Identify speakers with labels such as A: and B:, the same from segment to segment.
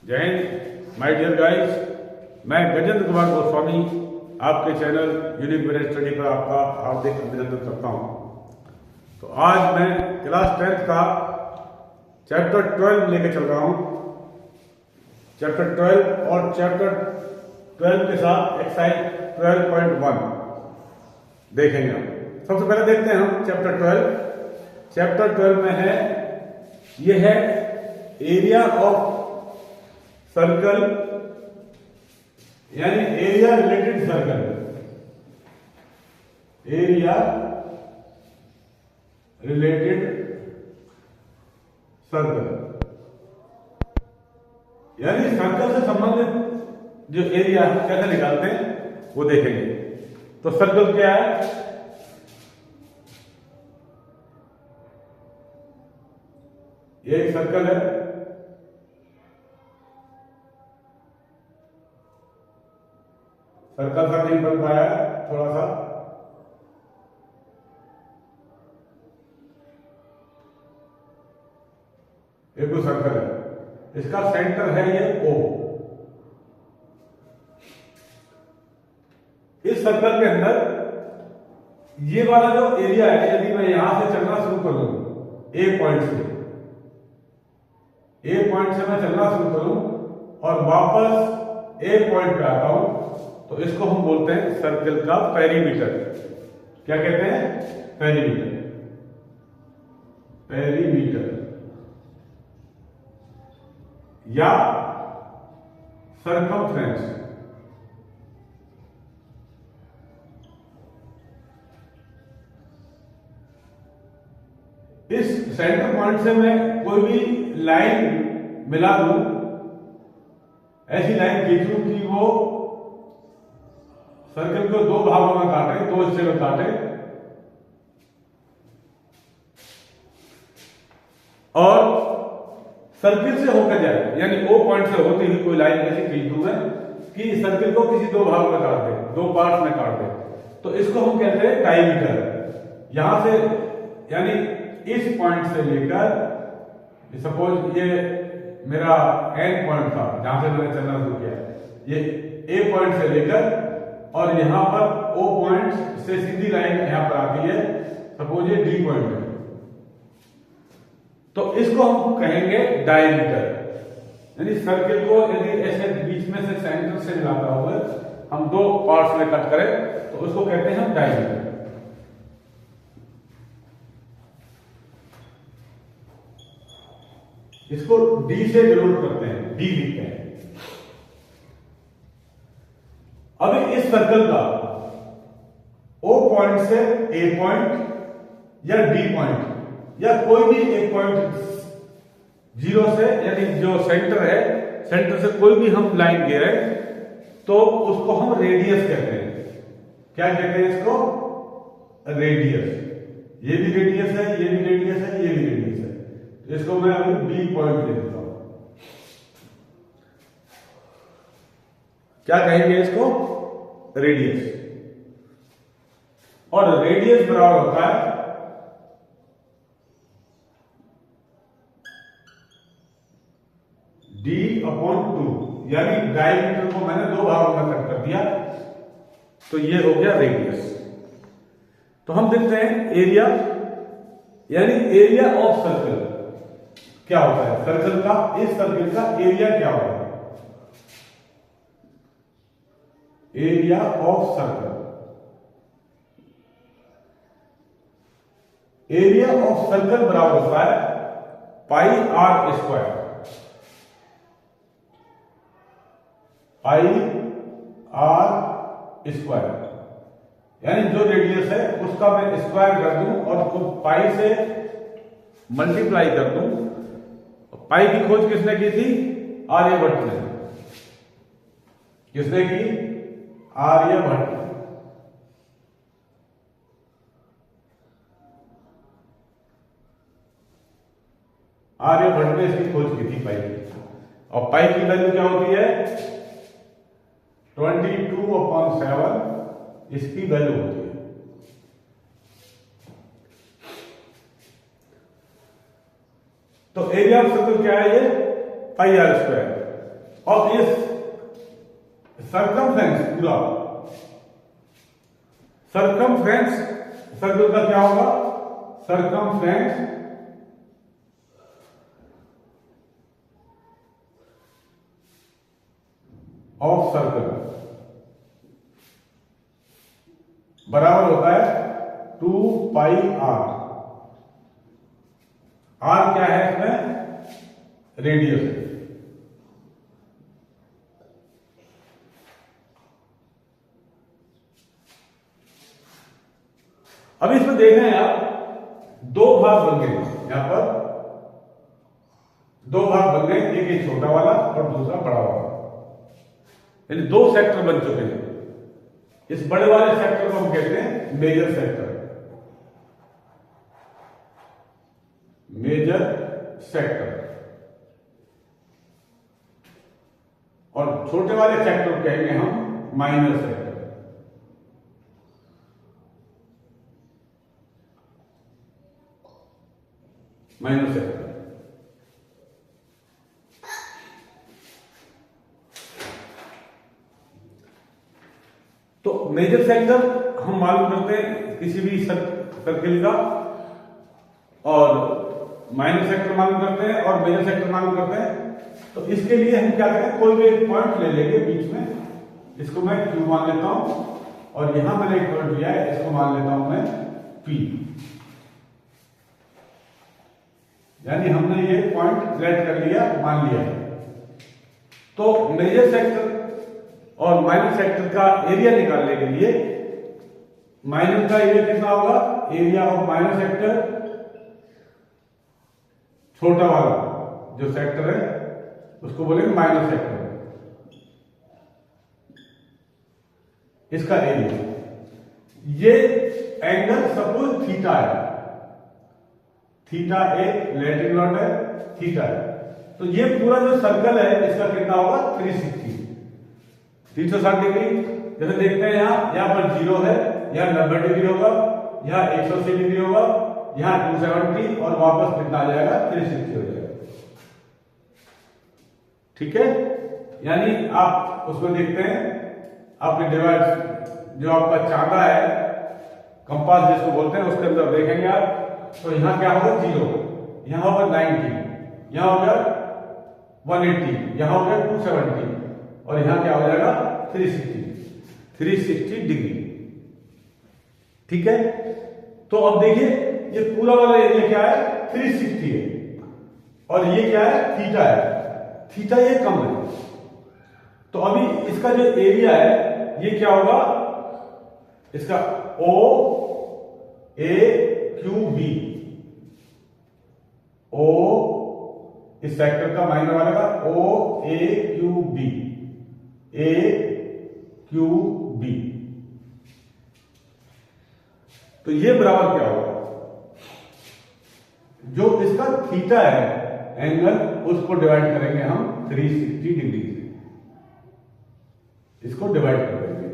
A: जय Hind my dear guys. मैं गजेंद्र कुमार गोस्वामी आपके चैनल यूनिक मेरिट स्टडी पर आपका हार्दिक अभिनंदन करता हूं। तो आज मैं क्लास 10th का चैप्टर 12 लेके चल रहा हूं। चैप्टर 12 और चैप्टर 12 के साथ एक्सरसाइज 12.1 देखेंगे हम। सबसे पहले देखते हैं हम चैप्टर 12। चैप्टर 12 में है, ये है एरिया ऑफ सर्कल, यानी area related circle. Area related circle यानी सर्कल से संबंधित जो एरिया कैसे निकालते हैं वो देखेंगे। तो सर्कल क्या है? ये एक सर्कल है। सर्कल सा नहीं बन पाया थोड़ा सा। एक तो सर्कल है, इसका सेंटर है ये O। इस सर्कल के अंदर ये वाला जो एरिया है, यदि मैं यहां से चलना शुरू करूं A पॉइंट से, A पॉइंट से मैं चलना शुरू करूं और वापस A पॉइंट पे आता हूं, तो इसको हम बोलते हैं सर्कल का पेरीमीटर। क्या कहते हैं? पेरीमीटर। पेरीमीटर या सर्कमफ्रेंस। इस सेंटर पॉइंट से मैं कोई भी लाइन मिला दूं, ऐसी लाइन खींचूं कि वो सर्कल को दो भागों में काटे, दो हिस्से में काटे, और सर्कल से होकर जाए, यानी O पॉइंट से होती हुई कोई लाइन ऐसी खींच दूं मैं कि सर्कल को किसी दो भागों में काट दे, दो पार्ट्स में काट दे, तो इसको हम कहते हैं डायमीटर। यहां से यानी इस पॉइंट से लेकर, सपोज ये मेरा N पॉइंट था जहां से मैंने चलना शुरू किया, ये A पॉइंट से लेकर और यहां पर O पॉइंट से सीधी लाइन यहां पर आती है, सपोज ये D पॉइंट है, तो इसको हम कहेंगे डायमीटर। यानी सर्कल को यदि ऐसे बीच में से सेंटर से मिलाता हुआ हम दो पार्ट्स में कट करें तो उसको कहते हैं हम डायमीटर। इसको D से डिनोट करते हैं, D लिखते हैं। अब इस सर्कल का O पॉइंट से A पॉइंट या D पॉइंट या कोई भी एक पॉइंट जीरो से, यानी जो सेंटर है, सेंटर से कोई भी हम लाइन गिरे तो उसको हम रेडियस कहते हैं। क्या कहते हैं इसको? रेडियस। ये भी रेडियस है, ये भी रेडियस है, ये भी रेडियस है, तो इसको मैं अभी B पॉइंट दे देता हूं। क्या कहेंगे इसको? रेडियस। और रेडियस बराबर होता है D/2, यानी डायमीटर को मैंने दो भागों में कट कर दिया, तो ये हो गया रेडियस। तो हम देखते हैं एरिया, यानी एरिया ऑफ सर्कल क्या होता है। सर्कल का, इस सर्कल का एरिया क्या होता है? Area of circle, area of circle बराबर होता है पाई R स्क्वायर। पाई R स्क्वायर, यानी जो रेडियस है उसका मैं स्क्वायर कर दूं और उसको पाई से मल्टीप्लाई कर दूं। पाई की खोज किसने की थी? आर्यभट्ट ने। किसने की? आर्यभट्ट। आर्यभट्ट ने इसकी खोज की थी पाई की। और पाई की वैल्यू क्या होती है? 22/7 इसकी वैल्यू होती है। तो एरिया ऑफ सर्कल क्या है? ये पाई R स्क्वायर। और इस सरकमफ्रेंस पूरा सरकमफ्रेंस सर्कल का क्या होगा? सरकमफ्रेंस ऑफ सर्कल बराबर होता है 2 पाई आर। आर क्या है इसमें? रेडियस। अब इसमें देख रहे हैं आप दो भाग बन गए, यहां पर दो भाग बन गए, एक ये छोटा वाला और दूसरा बड़ा वाला, यानी दो सेक्टर बन चुके हैं। इस बड़े वाले सेक्टर को हम कहते हैं मेजर सेक्टर। मेजर सेक्टर और छोटे वाले सेक्टर को कहेंगे हम माइनर सेक्टर। माइनर सेक्टर तो मेजर सेक्टर हम मालूम करते हैं किसी भी सर्किल का, और माइनर सेक्टर मालूम करते हैं और मेजर सेक्टर मालूम करते हैं। तो इसके लिए हम क्या करें, कोई भी एक पॉइंट ले लेंगे बीच में, इसको मैं Q मान लेता हूं, और यहां मैंने एक पॉइंट लिया है, इसको मान लेता हूं मैं P। यानी हमने ये पॉइंट सेलेक्ट कर लिया, मान लिया है। तो मेजर सेक्टर और माइनर सेक्टर का एरिया निकालने के लिए, माइनर का एरिया कितना होगा? एरिया ऑफ माइनर सेक्टर, छोटा वाला जो सेक्टर है उसको बोलेंगे माइनर सेक्टर, इसका एरिया। ये एंगल सपोज थीटा है, थीटा एक लैटिट्यूड है, थीटा है, तो ये पूरा जो सर्कल है इसका कितना होगा? 360 डिग्री। जैसे देखते हैं यहां पर 0 है, यहां 90 डिग्री होगा, यहां 180 डिग्री होगा, यहां 270, और वापस कितना आ जाएगा? 360 हो जाएगा। ठीक है, यानी आप उसमें देखते हैं, आपके डिवाइस जो आपका चांदा है, कंपास जिसको बोलते हैं, उसके अंदर देखेंगे आप, तो यहां क्या होगा? 0, यहां होगा 90, यहां होगा 180, यहां होगा 270, और यहां क्या हो जाएगा? 360 डिग्री। ठीक है, तो अब देखिए ये पूरा वाला एरिया क्या है? 360 है, और ये क्या है? थीटा है। थीटा ये कम है, तो अभी इसका जो एरिया है ये क्या होगा? इसका O A Q B, O इस सेक्टर का माइनर वाले का O A Q B, A Q B, तो ये बराबर क्या होगा? जो इसका थीटा है एंगल, उसको डिवाइड करेंगे हम 360 डिग्री से, इसको डिवाइड कर देंगे,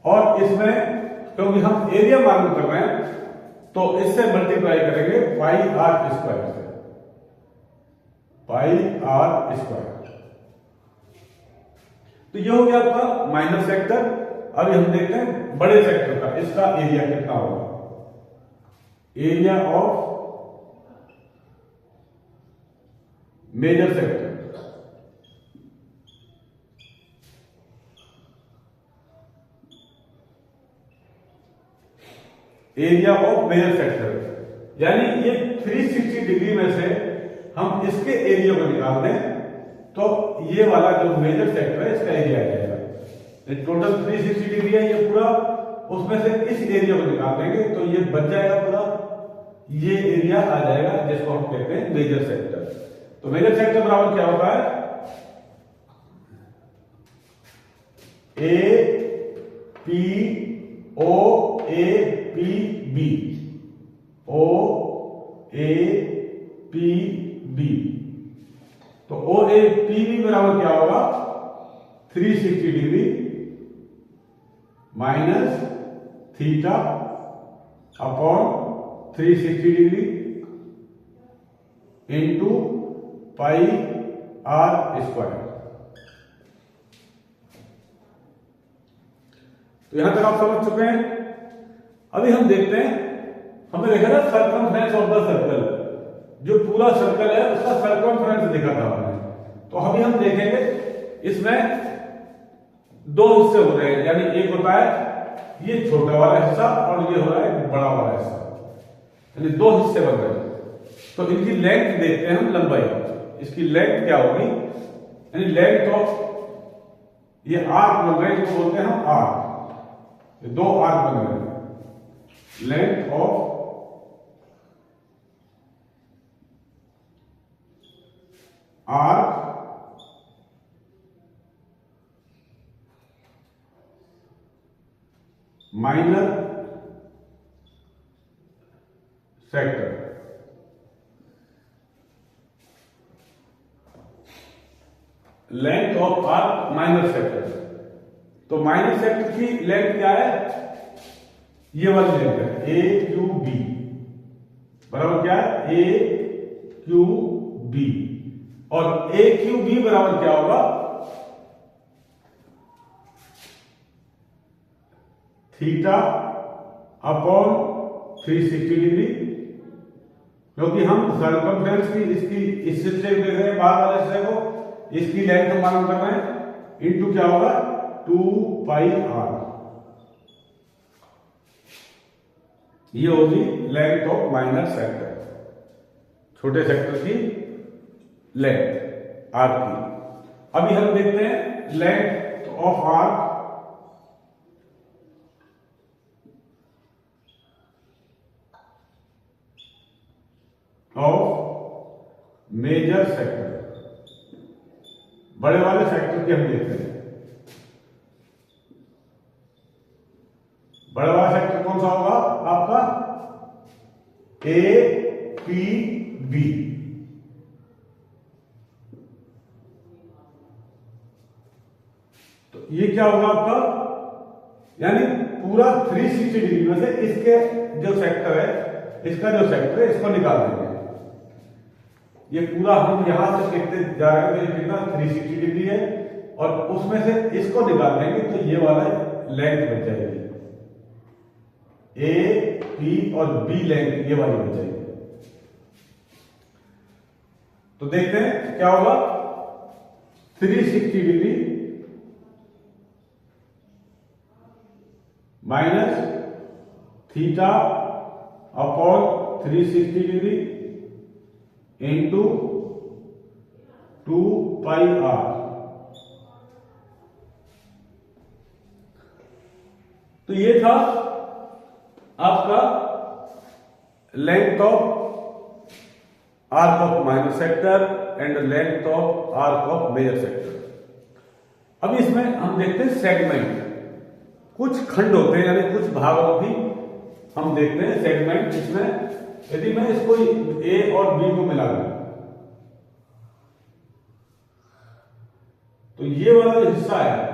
A: और इसमें क्योंकि हम एरिया मालूम कर रहे हैं तो इससे मल्टीप्लाई करेंगे पाई आर स्क्वायर से, पाई आर स्क्वायर। तो ये हो गया आपका माइनर सेक्टर। अभी हम देखते हैं बड़े सेक्टर का, इसका एरिया कितना होगा? Area of major sector, area of major sector, यानी ये 360 डिग्री में से हम इसके एरिया को निकाल दें तो ये वाला जो मेजर सेक्टर है इसका एरिया आ जाएगा। टोटल 360 डिग्री है ये पूरा, उसमें से इस एरिया को निकाल देंगे तो ये बच जाएगा पूरा, ये एरिया आ जाएगा जिसको हम कहते हैं मेजर सेक्टर। तो मेजर सेक्टर बराबर क्या होता है? A P O A P B, O A P B, तो ओ ए पी बी बराबर क्या होगा? 360 degree minus theta upon 360 degree into pi R square. तो यहां तक आप समझ चुके हैं। अभी हम देखते हैं, हमने देखा था सर्कमफ्रेंस ऑफ द सर्कल, जो पूरा सर्कल है उसका सर्कमफ्रेंस देखा था हमने। तो अभी हम देखेंगे इसमें दो हिस्से हो रहे हैं, यानी एक होता है ये छोटा वाला हिस्सा और ये हो रहा है बड़ा वाला हिस्सा, यानी दो हिस्से बन रहे हैं। तो इनकी लेंथ देखते हैं हम, लंबाई, इसकी लेंथ क्या होगी, यानी लेंथ ऑफ ये आर्क बन रहे हैं, इसको बोलते हैं हम आर्क, ये दो आर्क बन रहे हैं। Length of arc minor sector. Length of arc minor sector. तो माइनर सेक्टर की लेंथ क्या है, ये वाली लेंथ है ए क्यू बी, बराबर क्या है ए क्यू बी। और ए क्यू बी बराबर क्या होगा, थीटा अपॉन 360 डिग्री, क्योंकि हम सर्कमफ्रेंस की इसकी इस हिस्से को देख रहे हैं, बाहर वाले हिस्से को, इसकी लेंथ हम मालूम कर रहे हैं, इनटू क्या होगा 2 पाई आर। ये होगी लेंथ ऑफ माइनर सेक्टर, छोटे सेक्टर की लेंथ आर की। अभी हम देखते हैं length of arc of major sector, बड़े वाले सेक्टर की हम देखते हैं। बड़ा वाला सेक्टर कौन सा होगा आपका, ए पी बी। तो ये क्या होगा आपका, यानी पूरा 360 डिग्री में से इसके जो सेक्टर है, इसका जो सेक्टर है, इसको निकाल देंगे। ये पूरा हम यहां से देखते जा रहे हैं, तो ये कितना 360 डिग्री है, और उसमें से इसको निकाल देंगे तो ये वाला लेंथ बच जाएगी, ए पी और बी लेंथ ये वाली बच जाएगी। तो देखते हैं क्या होगा, 360 degree minus theta upon 360 degree into 2 pi R. तो ये था आपका length of arc of minor sector and length of arc of major sector. अब इसमें हम देखते हैं सेगमेंट, कुछ खंड होते हैं, यानी कुछ भागों भी हम देखते हैं सेगमेंट। इसमें यदि मैं इसको ए और बी को मिला दूं तो ये वाला जो हिस्सा है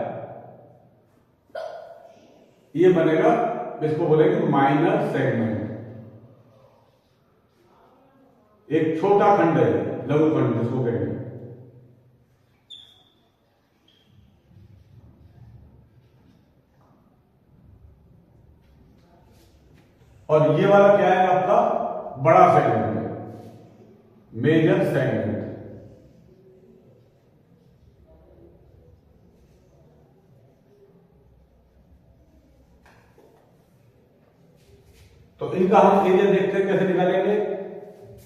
A: ये बनेगा, इसको बोलेंगे माइनर सेगमेंट। एक छोटा खंड है, लघु खंड जिसको कहेंगे। और ये वाला क्या है आपका, बड़ा सेगमेंट है, मेजर सेगमेंट। तो इनका हम एरिया देखते हैं कैसे निकालेंगे,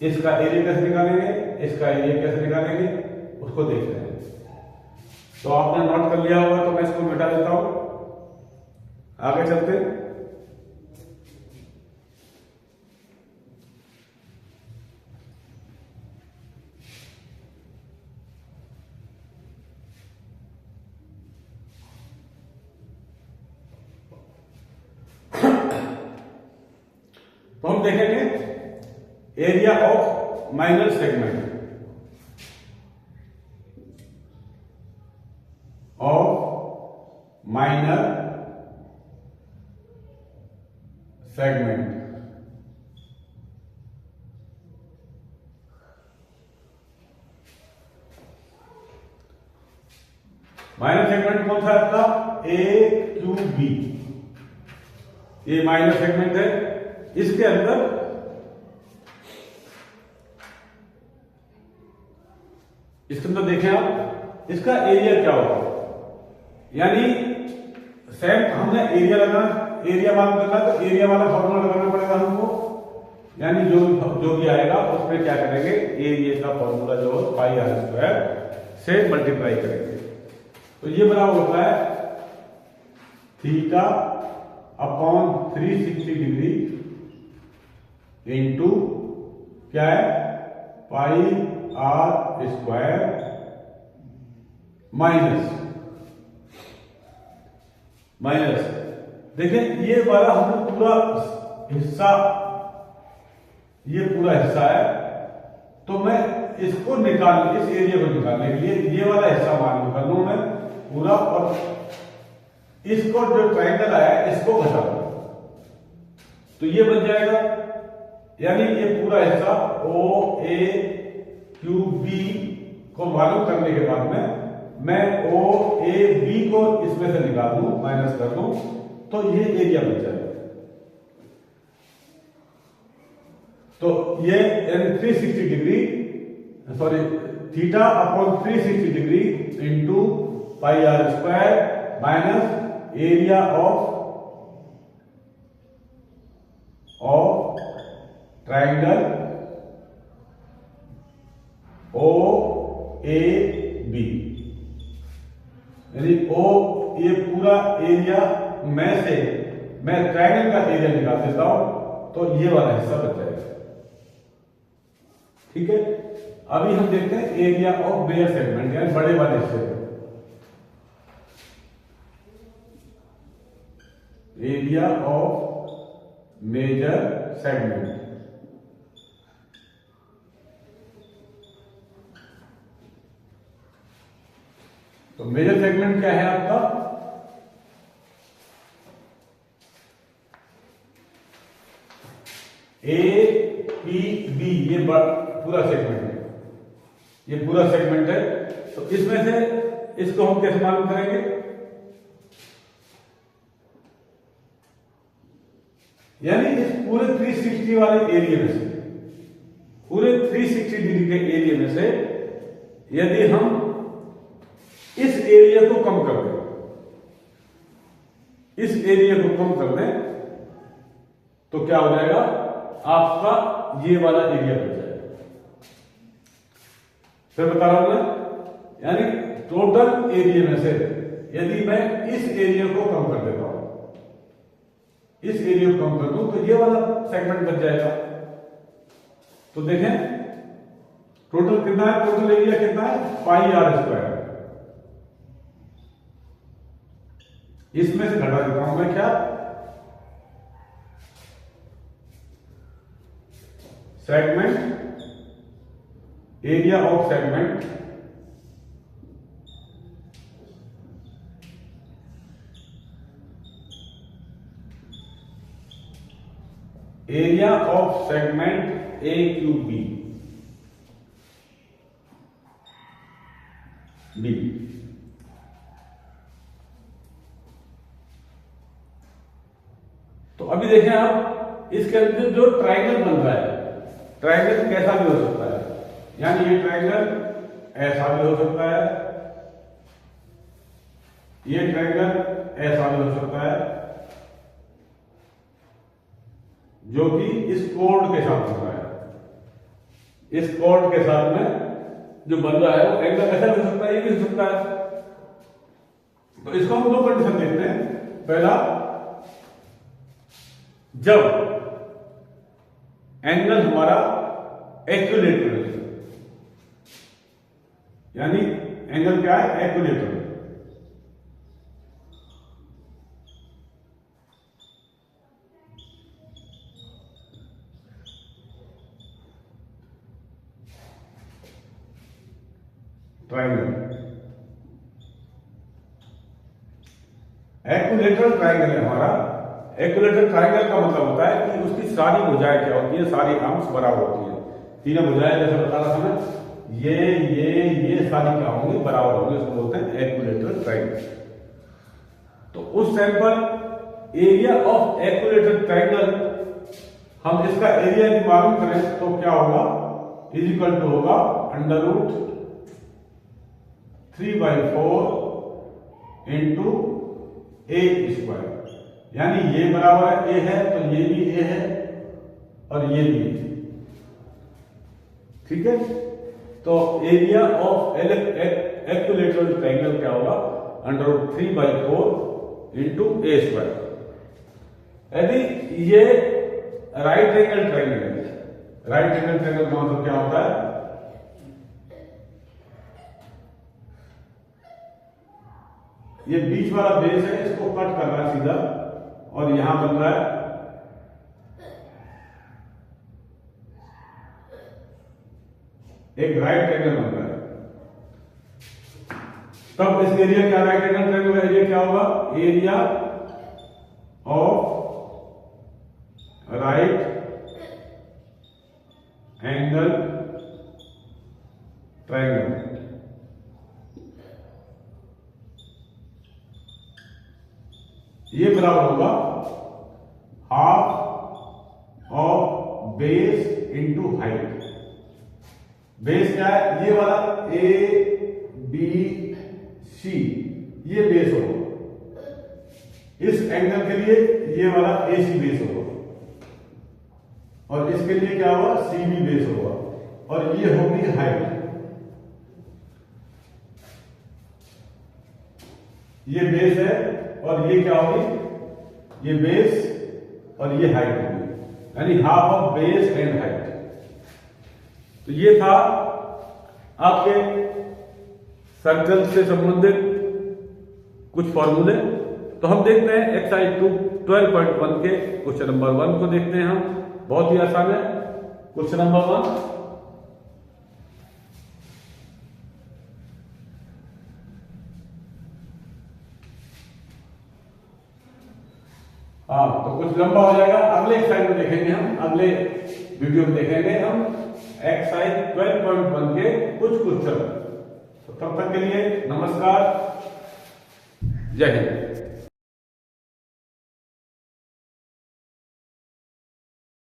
A: इसका एरिया कैसे निकालेंगे, इसका एरिया कैसे निकालेंगे, उसको देखते हैं। तो आपने नोट कर लिया होगा, तो मैं इसको मिटा देता हूं, आगे चलते हैं। तो हम देखेंगे area of minor segment of minor segment. Minor segment कौन सा है आपका, ए क्यू बी। ये माइनर सेगमेंट है। इसके अंदर देखें आप, इसका एरिया क्या होगा, यानी सेम हमने एरिया मालूम करना, तो एरिया वाला फॉर्मूला लगाना पड़ेगा हमको, यानी जो भी आएगा उसमें क्या करेंगे, एरिया का फॉर्मूला जो है पाई आर स्क्वायर से मल्टीप्लाई करेंगे। तो ये बराबर होता है थीटा अपॉन 360 डिग्री इंटू क्या है, पाई आर स्क्वायर माइनस देखिए ये वाला हमने पूरा हिस्सा, ये पूरा हिस्सा है, तो मैं इसको इस एरिया को निकालने के लिए ये वाला हिस्सा मालूम कर लूं मैं पूरा, और इसको जो ट्रायंगल आया इसको घटा दूं, तो ये बन जाएगा, यानी ये पूरा हिस्सा ओ ए क्यू बी को मालूम करने के बाद में मैं ओ ए बी को इसमें से निकाल दूं, माइनस कर दूं, तो ये एरिया बन जाएगा। तो ये 360 degree sorry theta upon 360 degree into pi R square minus area of triangle O A B, यानी ओ ये पूरा एरिया में से मैं ट्रायंगल का एरिया निकाल देता हूं, तो ये वाला हिस्सा बच जाएगा। ठीक है, अभी हम देखते हैं एरिया ऑफ मेजर सेगमेंट, यानी बड़े वाले हिस्से, एरिया ऑफ मेजर सेगमेंट। तो मेजर सेगमेंट क्या है आपका, ए पी बी, ये पूरा सेगमेंट है, ये पूरा सेगमेंट है। तो इसमें से इसको हम कैसे मालूम करेंगे, यानी इस पूरे 360 वाले एरिया में से, पूरे 360 डिग्री के एरिया में से यदि हम इस एरिया को कम कर दें, इस एरिया को कम कर दें, तो क्या हो जाएगा, आपका ये वाला एरिया बन जाएगा। फिर बता रहा हूं मैं, यानी टोटल एरिया में से यदि मैं इस एरिया को कम कर देता हूं, इस एरिया को कम कर दूं, तो ये वाला सेगमेंट बन जाएगा। तो देखें टोटल कितना है, टोटल एरिया कितना है, पाई आर स्क्वायर। इसमें से घटा देता हूं मैं क्या, segment, area of segment area of segment A Q B B. तो अभी देखें आप, इसके अंदर जो ट्रायंगल बन रहा है, ट्रायंगल कैसा भी हो सकता है, यानी ये ट्रायंगल ऐसा भी हो सकता है, ये ट्रायंगल ऐसा भी हो सकता है, जो कि इस कोड के साथ बन रहा है। इस कोड के साथ में जो बन रहा है वो एंगल ऐसा भी हो सकता है, ये भी हो सकता है। तो इसको हम दो कंडीशन देखते हैं। पहला, जब एंगल हमारा एक्यूलेटर है, यानी एंगल क्या है, एक्यूलेटर। ट्रायंगल, एक्यूलेटर ट्रायंगल है हमारा। एक्यूलेटर ट्रायंगल का मतलब होता है कि उसकी सारी भुजाएं क्या होती है, सारी आर्म्स बराबर होती है। तीनों भुजाएं जैसे बता रहा था मैं, ये सारी क्या होंगी, बराबर होंगी, उसको बोलते हैं एक्यूलेटर ट्रायंगल। तो उस टाइम पर एरिया ऑफ इक्विलेटरल ट्रायंगल, हम इसका एरिया यदि मालूम करें तो क्या होगा, इज इक्वल टू होगा अंडर रूट 3/4 इंटू ए स्क्वायर, यानी ये बराबर ए है तो ये भी ए है और ये भी है। ठीक है, तो एरिया ऑफ इक्विलेटरल ट्रायंगल क्या होगा, अंडर रूट 3/4 इंटू ए स्क्वायर। यदि ये राइट एंगल ट्रायंगल है, राइट एंगल ट्रायंगल का मतलब क्या होता है, ये बीच वाला बेस है, इसको कट कर रहा है सीधा और यहां बन रहा है एक राइट एंगल बन रहा है। तब इस एरिया क्या, राइट एंगल ट्रायंगल का एरिया क्या होगा, area of right angle triangle, ये बराबर होगा half of base into height. Base क्या है, ये वाला ए बी सी, ये बेस होगा, इस एंगल के लिए ये वाला ए सी बेस होगा और इसके लिए क्या होगा, सी बी बेस होगा और ये होगी हाइट। ये बेस है और ये क्या होगी, ये बेस और ये हाइट होगी, यानी half of base and height. तो ये था आपके सर्कल से संबंधित कुछ फॉर्मूले। तो हम देखते हैं एक्सरसाइज 12.1 के क्वेश्चन नंबर 1 को देखते हैं हम, बहुत ही आसान है। क्वेश्चन नंबर 1, हाँ तो कुछ लंबा हो जाएगा, अगले एक्सरसाइज में देखेंगे हम, अगले वीडियो में देखेंगे हम एक्सरसाइज 12.1 के कुछ क्वेश्चन। तो तब तक के लिए नमस्कार, जय हिंद।